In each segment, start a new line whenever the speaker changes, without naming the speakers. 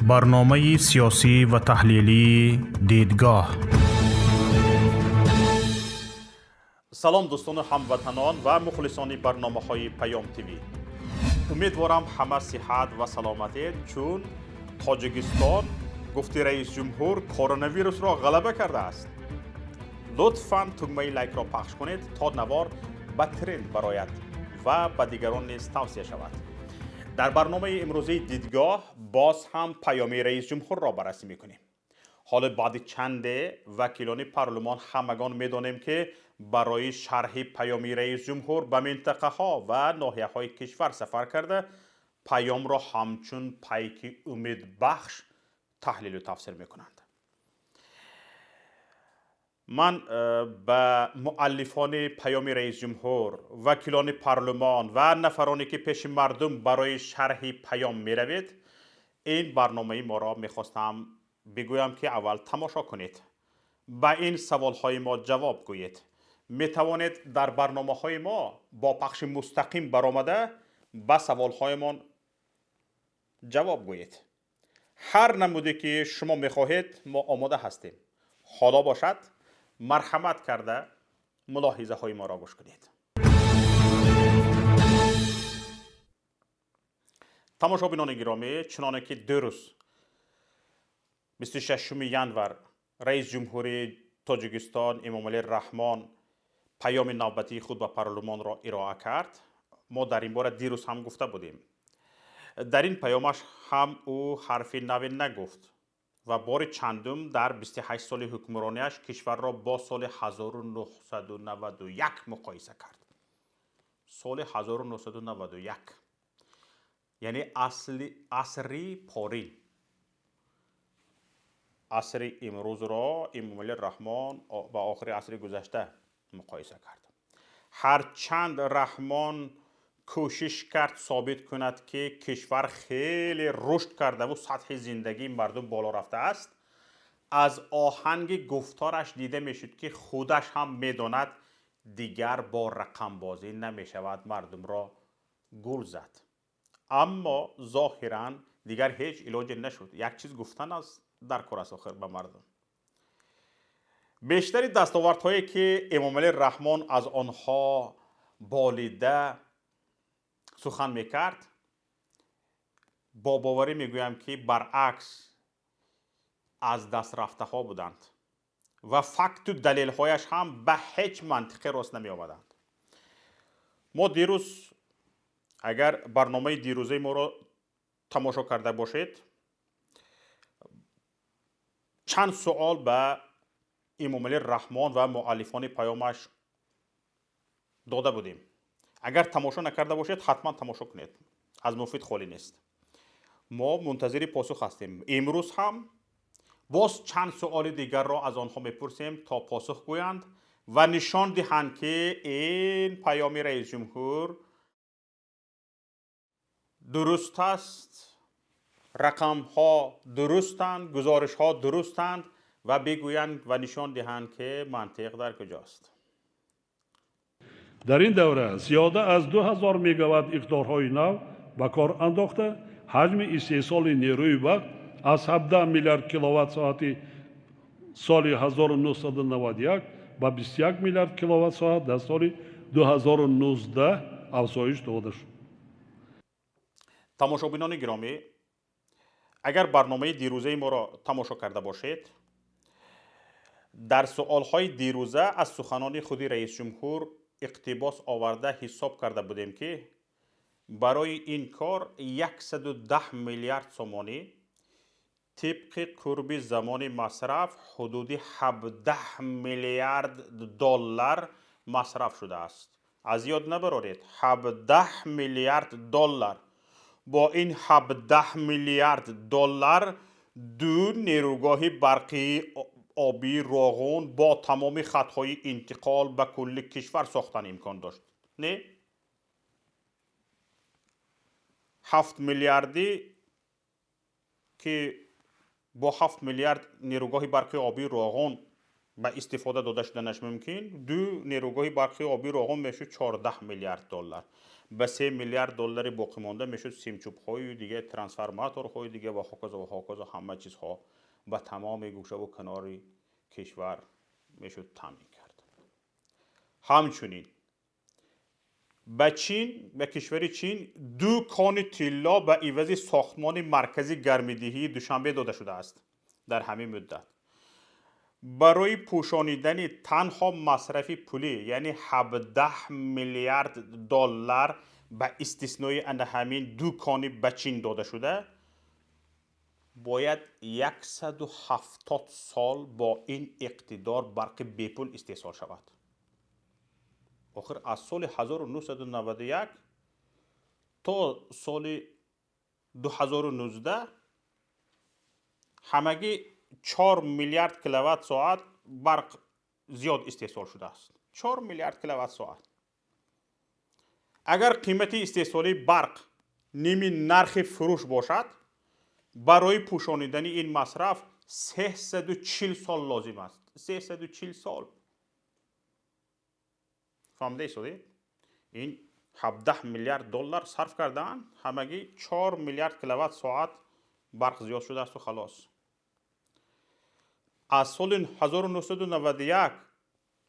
برنامه سیاسی و تحلیلی دیدگاه.
سلام دوستان هموطنان و مخلصان برنامه‌های پیام تیوی. امیدوارم همه صحت و سلامتید، چون تاجیکستان گفته رئیس جمهور کرونا ویروس را غلبه کرده است. لطفاً تکمه لایک را پخش کنید تا نوار به ترند برآید و به دیگران نیز توصیه شود. در برنامه امروزی دیدگاه باز هم پیام رئیس جمهور را بررسی میکنیم. حالا بعد چند وکیلان پارلمان همگان میدانیم که برای شرح پیام رئیس جمهور به منطقه ها و ناحیه های کشور سفر کرده، پیام را همچون پیک امید بخش تحلیل و تفسیر میکنند. من به مؤلفان پیام رئیس جمهور، وکیلان پارلمان و نفرانی که پیش مردم برای شرح پیام می روید، این برنامه ما را میخواستم بگویم که اول تماشا کنید، با این سوال های ما جواب گویید. می توانید در برنامه های ما با پخش مستقیم برآمده با سوال هایمان جواب گویید. هر نمودی که شما میخواهید ما آماده هستیم. حالا باشد مرحمت کرده ملاحظه های ما را گوش کنید. تماشابینان گرامی، چنانه که دیروز 26 ژانویه رئیس جمهوری تاجیکستان امامعلی رحمان پیام نوبتی خود به پارلمان را ارائه کرد، ما در این باره دیروز هم گفته بودیم. در این پیامش هم او حرف نوی نگفت و بار چندم در 28 سال حکمرانیش کشور را با سال 1991 مقایسه کرد. سال 1991 یعنی عصری پارین. عصر امروز را امامعلی رحمان با آخر عصر گذشته مقایسه کرد. هرچند رحمان کوشش کرد ثابت کند که کشور خیلی رشد کرده و سطح زندگی مردم بالا رفته است، از آهنگ گفتارش دیده میشد که خودش هم میداند دیگر با رقم بازی نمی شود مردم را گول زد. اما ظاهرا دیگر هیچ علاجی نشد. یک چیز گفتن است در کار است آخر به مردم. بیشتری دستاوردهایی که امامعلی رحمان از آنها بالیده سخن میکرد، با باوری میگویم که برعکس از دست رفته ها بودند و فکت و دلیل هایش هم به هیچ منطقی راست نمی آمدند. ما دیروز اگر برنامه دیروزه ما را تماشا کرده باشید، چند سوال به امامعلی رحمان و مؤلفان پیامش داده بودیم. اگر تماشا نکرده باشید حتما تماشا کنید، از مفید خالی نیست. ما منتظر پاسخ هستیم. امروز هم باز چند سوال دیگر را از آنها میپرسیم تا پاسخ گویند و نشان دهند که این پیام رئیس جمهور درست است، رقم ها درستند، گزارش ها درستند و بگویند و نشان دهند که منطق در کجاست.
در این دوره زیاده از 2000 مگاوات اقدارهای نو به کار انداخته، حجم استحصال نیروی برق از 17 میلیارد کیلووات ساعتی سال 1991 به 21 میلیارد کیلووات ساعت در سال 2019 افزایش داده شد.
تماشابینان گرامی، اگر برنامه دیروزه ما را تماشا کرده باشید، در سوالهای دیروزه از سخنان خود رئیس جمهور اقتباس آورده حساب کرده بودیم که برای این کار 110 میلیارد سومانی طبق قرب زمان مصرف حدود 17 میلیارد دلار مصرف شده است. از یاد نبرارید، 17 میلیارد دلار. با این 17 میلیارد دلار دو نیروگاه برقی آبی روغن با تمام خطهای انتقال به کل کشور ساختن امکان داشت. نه؟ 7 میلیاردی که با 7 میلیارد نیروگاه برقی آبی روغن به استفاده داده شدنش ممکن، دو نیروگاه برقی آبی روغن میشه 14 میلیارد دلار. به 3 میلیارد دلار باقی مانده میشد سیمچوب های دیگه، ترانسفورماتور های دیگه و هاکازا همه چیزها به تمام گوشه و کنار کشور میشد تامین کرد. همچنین به کشور چین 2 کان طلا به عوض ساختمان مرکزی گرمایدهی دوشنبه داده شده است. در همین مدت برای پوشانیدن تنها مصرف پولی یعنی 17 میلیارد دلار به استثنای همین 2 کان به چین داده شده، باید 170 سال با این اقتدار برق بیپول استحصال شود. آخر از سال 1991 تا سال 2019 همگی 4 میلیارد کیلووات ساعت برق زیاد استحصال شده است. 4 میلیارد کیلووات ساعت. اگر قیمت استحصالی برق نیمی نرخ فروش باشد، برای پوشانیدن این مصرف 340 سال لازم است. 340 سال. فهمیده شدید؟ این 17 میلیارد دلار صرف کردن، همگی 4 میلیارد کیلووات ساعت برق زیاد شده است و خلاص. از سال 1991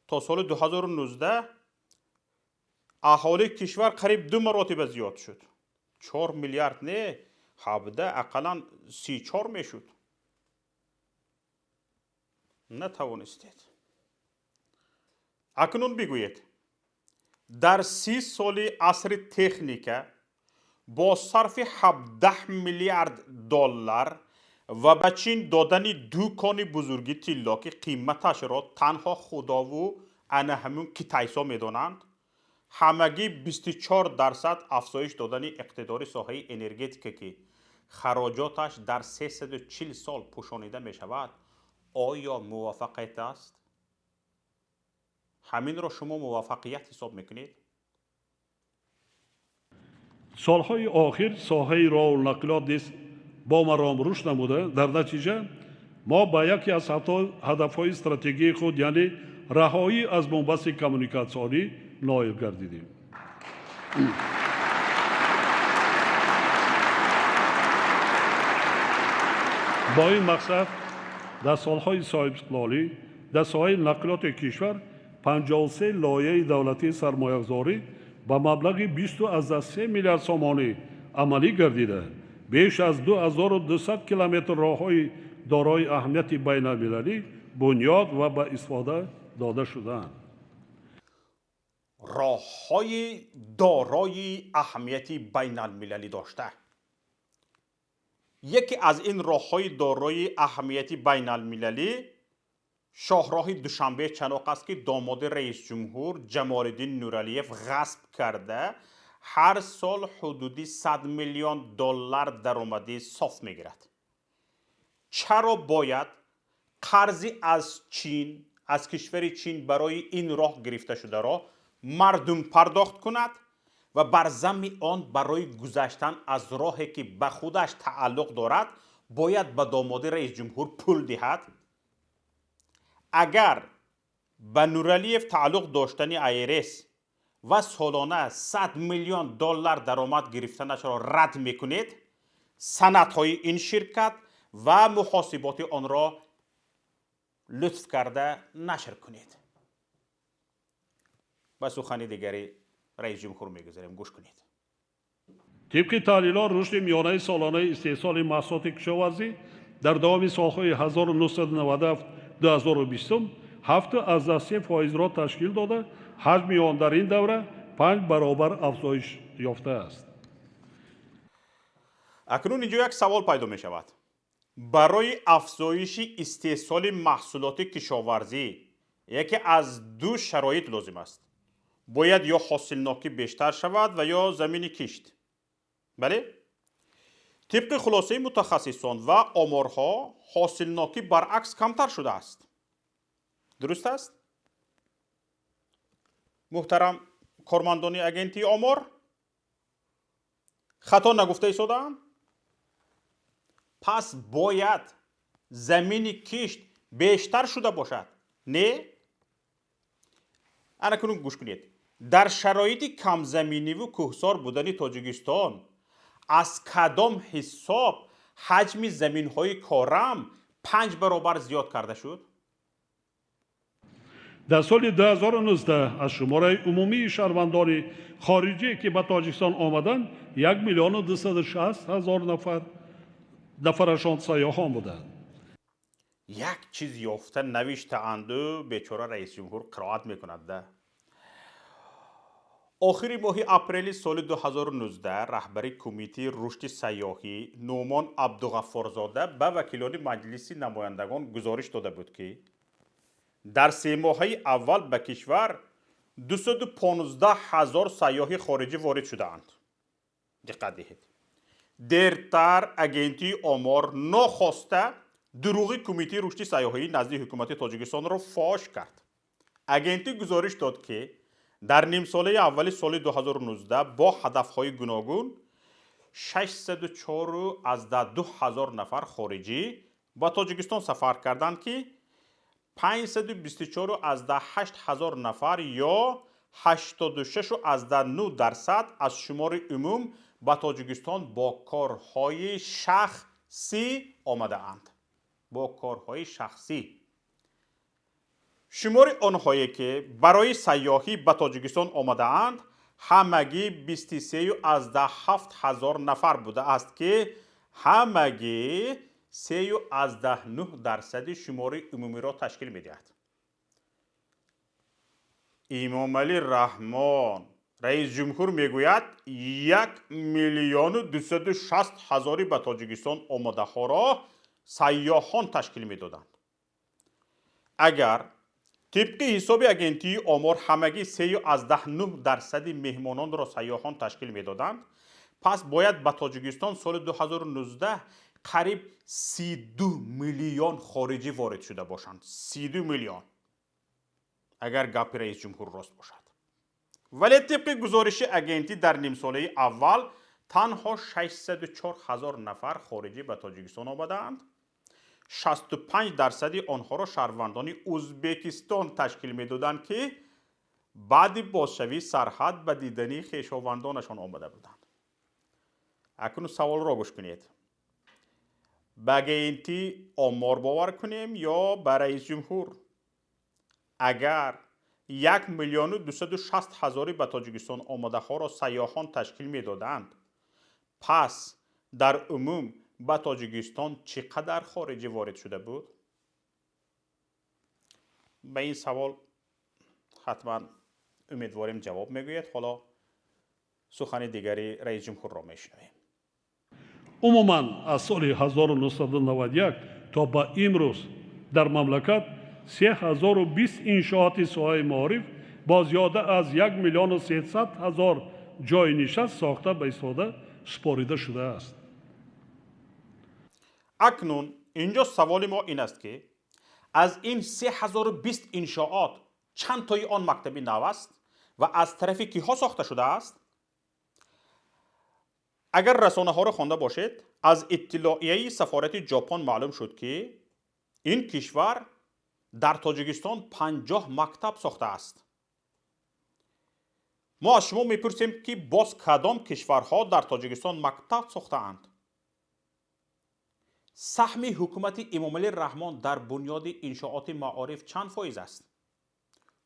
تا سال 2019 اهالی کشور قریب 2 مراتب زیاد شد. 4 میلیارد نه، 17 اقلا 34 میشد. نتوانستید. اکنون بگویید در 30 سال عصر تکنیک با صرف 17 میلیارد دلار و به چین دادن 2 کان بزرگی طلا که قیمتش را تنها خدا و همون کیتایسا میدانند، همگی 24% افزایش دادن اقتدار ساحه انرژتیک که خراجاتش در 340 سال پوشانیده می شود، آیا موافقت است؟ همین را شما موافقیت حساب میکنید؟
سالهای آخر ساحه راه و نقلات نیز با مرام رشد نموده. در نتیجه ما با یکی از هدفهای استراتژی خود یعنی رهایی از بنبست کمونیکاسیونی نائل گردیدیم. با این مقصد در سالهای صاحب استقلالی در ساحه نقلات کشور 53 لایحه دولتی سرمایه‌گذاری با مبلغ 23 میلیارد سومانی عملی گردیده. بیش از 2200 کیلومتر راههای دارای اهمیت بین المللی بنیاد و به استفاده داده شده‌اند.
راههای دارای اهمیت بین المللی داشته. یکی از این راههای دارای اهمیت بین المللی شاهراه دوشنبه چناق است که داماد رئیس جمهور جمال الدین نورعلیف غصب کرده هر سال حدودی 100 میلیون دلار درآمدی صاف میگیرد. چرا باید قرضی از چین، از کشور چین برای این راه گرفته شده را مردم پرداخت کند و بر ضمن آن برای گذشتن از راهی که به خودش تعلق دارد باید به داماد رئیس جمهور پول دهد؟ اگر به نورعلیف تعلق داشتن ایرس و سالانه 100 میلیون دلار درآمد گرفتنش را رد میکنید، سندهای این شرکت و محاسبات آن را لطف کرده نشر کنید. و سخن دیگری رئیس جمهور میگذاریم، گوش کنید.
طبق تحلیلات رشد میانه سالانه استحصال محصولات کشاورزی در دوام سالهای 1997 2020 7.3% را تشکیل داده، حجم آن در این دوره 5 برابر افزایش یافته است.
اکنون اینجا یک سوال پیدا می شود. برای افزایش استحصال محصولات کشاورزی یکی از 2 شرایط لازم است. باید یا حاصلناکی بیشتر شود و یا زمین کشت. بله؟ طبق خلاصه متخصصان و آمارها حاصلناکی برعکس کمتر شده است. درست است؟ محترم کارمندان اگنتی آمار، خطا نگفته ایستادم؟ پس باید زمین کشت بیشتر شده باشد. نه؟ اکنون گوش کنید. در شرایط کمزمینی و کوهسار بودن تاجیکستان از کدام حساب حجم زمین‌های کارم 5 برابر زیاد کرده شد؟
در سال 2019 از شماره عمومی شهروندان خارجی که به تاجیکستان آمدند 1,260,000 نفرشان سیاحان بودند.
یک چیز یافته نوشته‌اند و بیچاره رئیس جمهور قرائت میکند ده. آخر ماه اپریل سال 2019 رهبری کمیته رشد سیاحی نومان عبدالغفارزاده به وکیلان مجلس نمایندگان گزارش داده بود که در 3 ماه اول به کشور 215,000 سیاح خارجی وارد شده اند. دقت دهید. دیرتر اگنتی آمار ناخواسته دروغ کمیته رشد سیاحی نزد حکومت تاجیکستان را فاش کرد. اگنتی گزارش داد که در نیم ساله اول سال 2019 با هدفهای گوناگون 604,000 نفر خارجی با تاجیکستان سفر کردند که 524,008 نفر یا 86.9% از شمار عموم با تاجیکستان با کارهای شخصی آمده اند. با کارهای شخصی. شمار آنهایی که برای سیاحی به تاجیکستان آمده اند همگی 23,007 نفر بوده است که همگی 3.9% شمار عمومی را تشکیل می‌دهد. امام علی رحمان رئیس جمهور میگوید 1,260,000 به تاجیکستان آمده ها را سیاحان تشکیل میدادند. اگر طبق حساب اگنتی آمار همگی 3.9% مهمانان را سیاحان تشکیل میدادند، پس باید به تاجیکستان سال 2019 قریب 32 میلیون خارجی وارد شده باشند. 32 میلیون اگر گپ رئیس جمهور راست باشد. ولی طبق گزارش اگنتی در نیم ساله اول تنها 604,000 نفر خارجی به تاجیکستان آمدند. 65% آنها را شهروندان ازبکستان تشکیل میدادند که بعد بازشوی سرحد به دیدنی خویشاوندانشان آمده بودند. اکنون سوال را گوش کنید. به اگنتی آمار باور کنیم یا به رئیس جمهور؟ اگر 1,260,000 به تاجیکستان آمده ها را سیاحان تشکیل میدادند، پس در عموم به تاجیکستان چقدر خارجی وارد شده بود؟ به این سوال حتما امیدواریم جواب میگوید. حالا سخن دیگری رئیس جمهور را میشنویم.
عموما از سال 1991 تا به امروز در مملکت 3,020 انشاءات ساحه معارف با زیاده از 1,300,000 جای نشست ساخته به استفاده سپاریده شده است.
اکنون اینجا سوال ما این است که از این 3,020 انشاءات چند تای آن مکتب نو است و از طرف کیها ساخته شده است؟ اگر رسانه ها را خوانده باشید، از اطلاعیه سفارت ژاپن معلوم شد که این کشور در تاجیکستان 50 مکتب ساخته است. ما از شما میپرسیم که باز کدام کشورها در تاجیکستان مکتب ساخته اند؟ سهم حکومت امام علی رحمان در بنیاد انشاءات معارف چند فایز است؟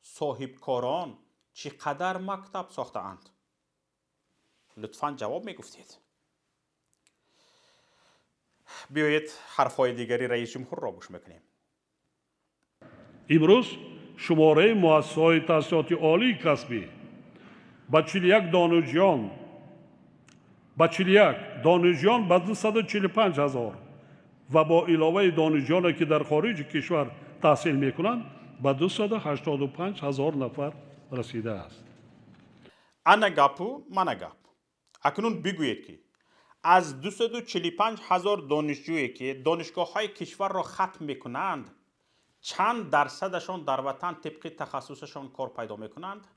صاحب کاران چقدر مکتب ساخته اند؟ لطفاً جواب میگفتید. بیایید حرفهای دیگری رئیس جمهور را گوش میکنیم.
امروز شماره مؤسسه‌های تحصیلات عالی کسبی با 41 دانشجویان به 245,000 و با علاوه دانشجویانی که در خارج کشور تحصیل میکنند به 285,000 نفر رسیده است.
انا گپو من گپ. اکنون بگویید که از 245,000 دانشجویی که دانشگاه های کشور را ختم میکنند چند درصدشان در وطن طبق تخصصشان کار پیدا میکنند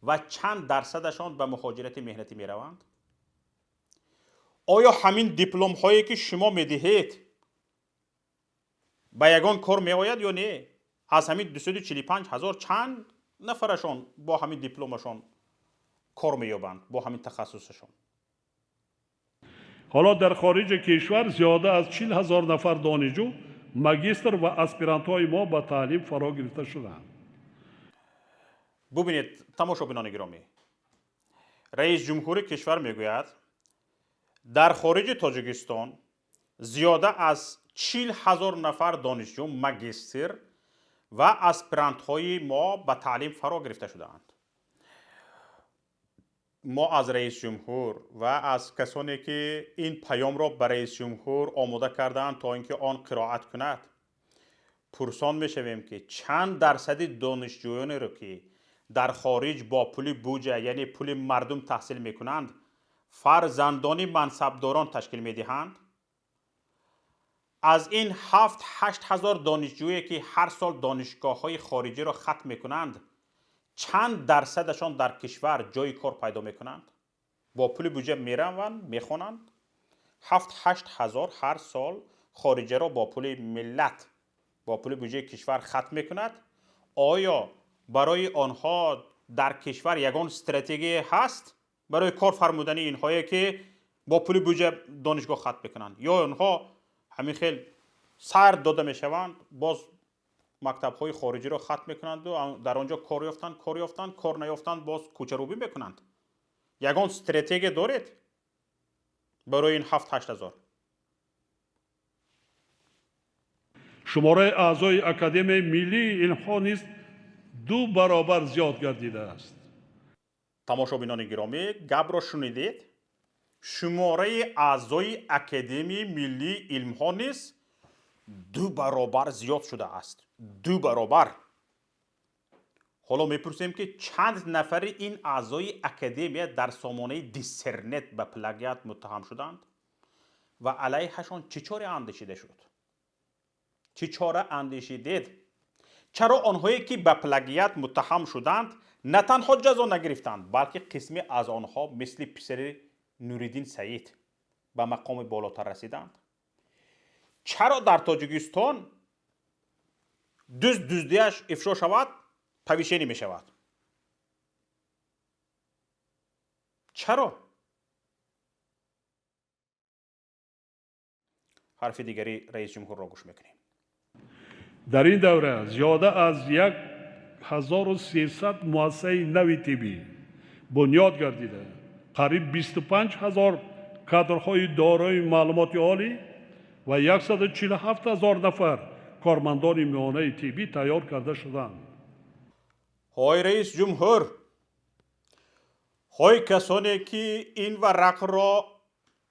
و چند درصدشان به مهاجرت مهنتی میروند؟ آیا همین دیپلم هایی که شما میدهید به یگان کار میآید یا نه؟ از همین 245,000 چند نفرشان با همین دیپلمشان کار مییابند با همین تخصصشون.
حالا در خارج کشور زیاده از 40,000 نفر دانشجو ماگستر و اسپیرانت های ما به تعلیم فرا گرفته شدند.
ببینید تماشابینان گرامی، رئیس جمهور کشور میگوید در خارج تاجیکستان زیاده از 40,000 نفر دانشجو ماگستر و اسپرانت های ما به تعلیم فرا گرفته شدند. ما از رئیس جمهور و از کسانی که این پیام را به رئیس جمهور آماده کردند تا اینکه آن قرائت کند پرسان میشویم که چند درصد دانشجویانی را که در خارج با پول بودجه یعنی پول مردم تحصیل میکنند فرزندان منصبداران تشکیل میدهند؟ از این 7-8 هزار دانشجویی که هر سال دانشگاه های خارجی را ختم میکنند چند درصدشان در کشور جای کار پیدا میکنند؟ با پول بودجه میروند میخوانند. 7-8 هزار هر سال خارجی را با پول ملت با پول بودجه کشور ختم میکند. آیا برای آنها در کشور یگان استراتژی هست برای کار فرمودن اینهایی که با پول بودجه دانشگاه ختم میکنند، یا آنها همین خیلی سر داده میشوند باز مکتب های خارجی را ختم میکنند و در آنجا کار یافتند کار نیافتند باز کوچه روبی میکنند؟ یگان استراتژی دارید برای این 7-8 هزار؟
شماره اعضای اکادمی ملی علم ها نیز 2 برابر زیاد گردیده است.
تماشابینان گرامی، گپ را شنیدید. شماره اعضای اکادمی ملی علم ها نیز 2 برابر زیاد شده است. 2 برابر. حالا میپرسیم که چند نفر این اعضای اکادمی در سامانه دیسرنت به پلاگیات متهم شدند و علیهشان چه چاره اندیشیده شد؟ چه چاره اندیشیدید؟ چرا آنهایی که به پلاگیات متهم شدند نه تنها جزا نگرفتند بلکه قسمی از آنها مثل پسر نوریدین سعید به مقام بالاتر رسیدند؟ چرا در تاجیکستان دزدیش افشا شود پویشانی می شود؟ چرا؟ حرف دیگری رئیس جمهور را گوش میکنیم.
در این دوره زیاده از 1300 مؤسسه نوی طبی بنیاد گردیده، قریب 25,000 کادرهای دارای معلومات عالی و 147,000 نفر کارمندان میانه طبی تیار کرده شدند.
های رئیس جمهور، های کسانی که این ورق را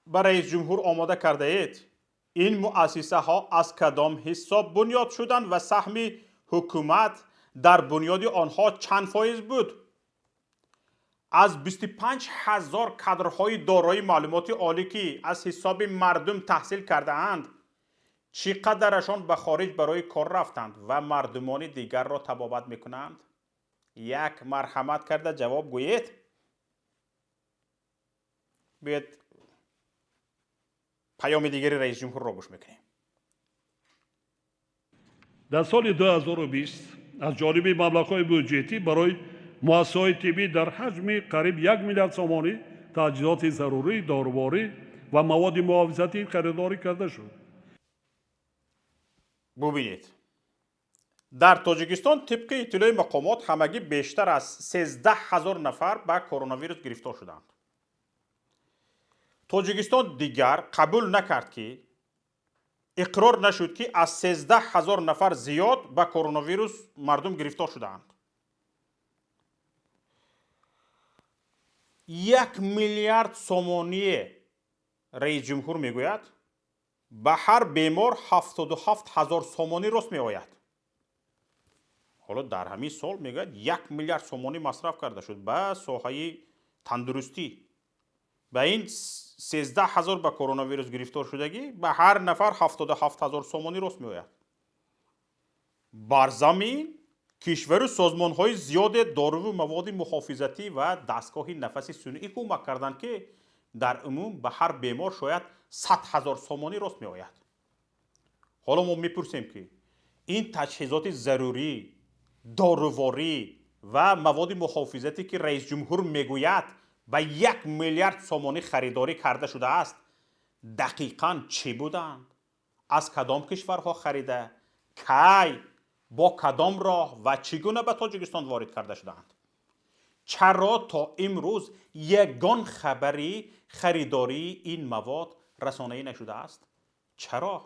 به رئیس جمهور آماده کرده اید، این مؤسسه ها از کدام حساب بنیاد شدند و سهم حکومت در بنیاد آنها چند فایز بود؟ از 25,000 کادرهای دارای معلومات عالی که از حساب مردم تحصیل کرده اند چقدرشان به خارج برای کار رفتند و مردمان دیگر را تبابت میکنند؟ یک مرحمت کرده جواب گویید. بیاید پیام دیگری رئیس جمهور را گوش میکنیم.
در سال 2020 از جانب مبلغ‌های بودجتی برای مؤسسه‌های طبی در حجم قریب 1 میلیارد سومانی تجهیزات ضروری، داروباری و مواد محافظتی خریداری کرده شد.
ببینید در تاجیکستان طبق اطلاع مقامات همگی بیشتر از 13,000 نفر به کرونا ویروس گرفتار شدند. تاجیکستان دیگر قبول نکرد که اقرار نشد که از 13,000 نفر زیاد به کرونا ویروس مردم گرفتار شدند. 1 میلیارد سومانی رئیس جمهور میگوید به هر بیمار 77,000 سومانی رست می آید. حالا در همین سال میگوید 1 میلیارد سومانی مصرف کرده شد به ساحه تندرستی. به این 13,000 به کرونا ویروس گرفتار شدگی به هر نفر 77,000 سومانی رست می آید. بر زمین کشور و سازمان های زیاد دارو و مواد محافظتی و دستگاه نفس صنعی کمک کردند که در عموم به هر بیمار شاید 100,000 سومانی رست می آید. حالا ما میپرسیم که این تجهیزات ضروری، داروواری، و مواد محافظتی که رئیس جمهور میگوید به 1 میلیارد سومانی خریداری کرده شده است دقیقاً چی بودند؟ از کدام کشورها خریده؟ کی؟ با کدام راه و چگونه به تاجیکستان وارد کرده شدند؟ چرا تا امروز یگان خبری خریداری این مواد رسانه‌ای نشده است؟ چرا؟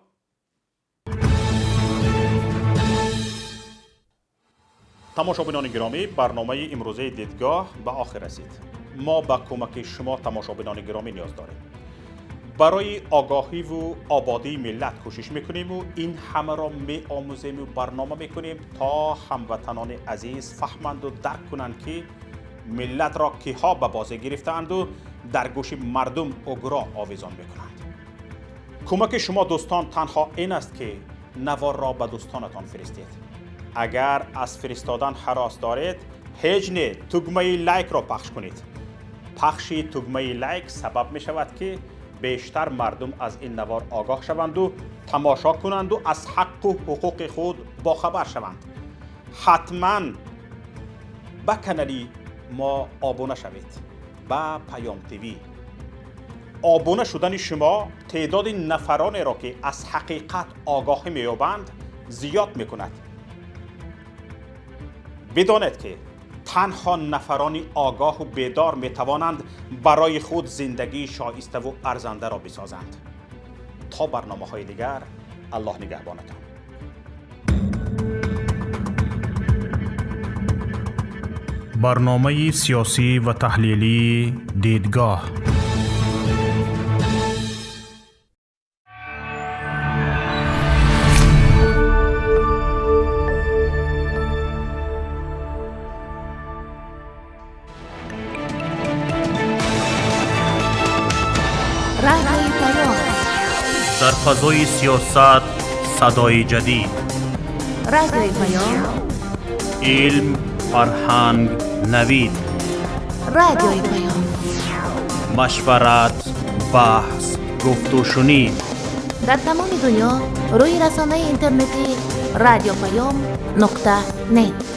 تماشابینان گرامی، برنامه امروزه دیدگاه به آخر رسید. ما به کمک شما تماشابینان گرامی نیاز داریم. برای آگاهی و آبادی ملت کوشش میکنیم و این همه را میآموزیم و برنامه میکنیم تا هموطنان عزیز فهمند و درک کنند که ملت را کیها به بازی گرفتند و در گوش مردم اگرا آویزان میکنند. کمک شما دوستان تنها این است که نوار را به دوستانتان فرستید. اگر از فرستادن هراس دارید، هیچ نه، تگمه لایک را پخش کنید. پخش تگمه لایک سبب می شود که بیشتر مردم از این نوار آگاه شوند و تماشا کنند و از حق و حقوق خود باخبر شوند. حتما به کانال ما آبونه شوید. با پیام تیوی آبونه شدن شما تعداد نفرانی را که از حقیقت آگاهی می‌یابند زیاد می‌کند. بدانید که تنها نفرانی آگاه و بیدار می‌توانند برای خود زندگی شایسته و ارزنده را بسازند. تا برنامه‌های دیگر، الله نگهبانتان.
برنامه سیاسی و تحلیلی دیدگاه. در فضای سیاست صدای جدید.
رادیوی پیام.
علم، فرهنگ، نوید.
رادیوی پیام.
مشورت، بحث، گفت و شنید.
در تمام دنیا روی رسانه اینترنتی رادیو پیام .net